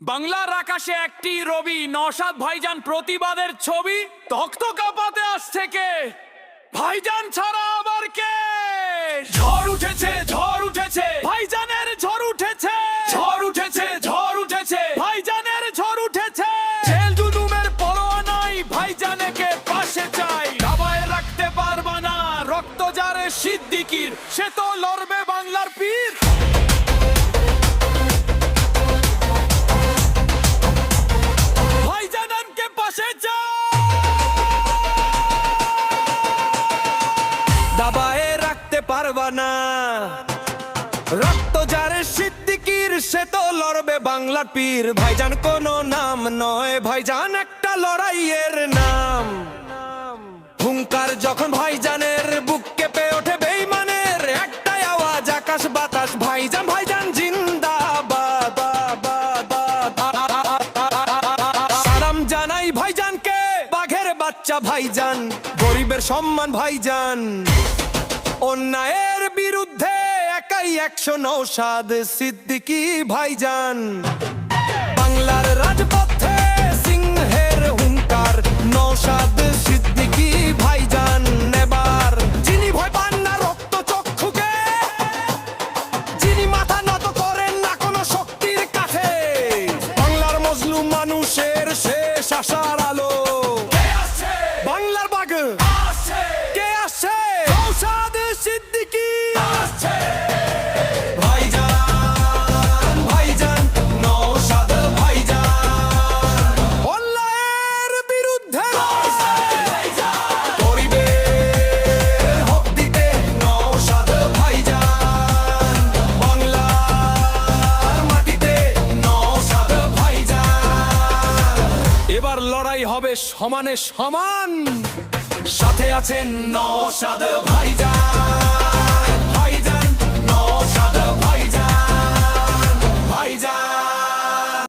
বাংলার আকাশে একটি রবি, নওশাদ ভাইজান প্রতিবাদের ছবি। তখ্ত কাঁপাতে আসছে কে? ভাইজান ছাড়া আবার কে? ঝড় উঠেছে, ঝড় উঠেছে, ভাইজানের ঝড় উঠেছে, ঝড় উঠেছে, ঝড় উঠেছে, ভাইজানের ঝড় উঠেছে। জেল জুলুমের পরোয়া নাই, ভাইজানকে পাশে চাই। দাবায় রাখতে পারবা না রক্ত যারে সিদ্দিকীর, সে তো লড়বে বাংলার পীর। দাবায়ে রাখতে পারবা না রক্ত যারে সিদ্দিকীর, সে তো লড়বে বাংলার পীর। ভাইজান কোনো নাম নয়, ভাইজান একটা লড়াইয়ের নাম। হুঙ্কার যখন ভাইজানের, বুক কেঁপে ওঠে বেঈমানের। একটাই আওয়াজ আকাশ বাতাস, ভাইজান ভাইজান জিন্দাবাদ। সালাম জানাই ভাইজানকে, বাঘের বাচ্চা ভাইজান, গরিবের সম্মান ভাইজান। অন্যায়ের বিরুদ্ধে একাই 100 নওশাদ সিদ্দিকী ভাইজান। বাংলার রাজপথে সিংহের হুঙ্কার, নওশাদ সিদ্দিকী ভাইজান। এবার যিনি ভয় পান না রক্ত চক্ষুকে, যিনি মাথা নত করেন না কোনো শক্তির কাছে, বাংলার মজলুম মানুষের শেষ আশার আলো। বাংলার বাঘ কে আসছে? নওশাদ সিদ্দিকী আসছে। ভাইজান ভাইজান নওশাদ ভাইজান, অন্যায়ের বিরুদ্ধে গরিবের হক দিতে নওশাদ ভাইজান। বাংলার মাটিতে নওশাদ ভাইজান। এবার লড়াই হবে সমানে সমান, সাথে আছেন নওশাদ ভাইজান।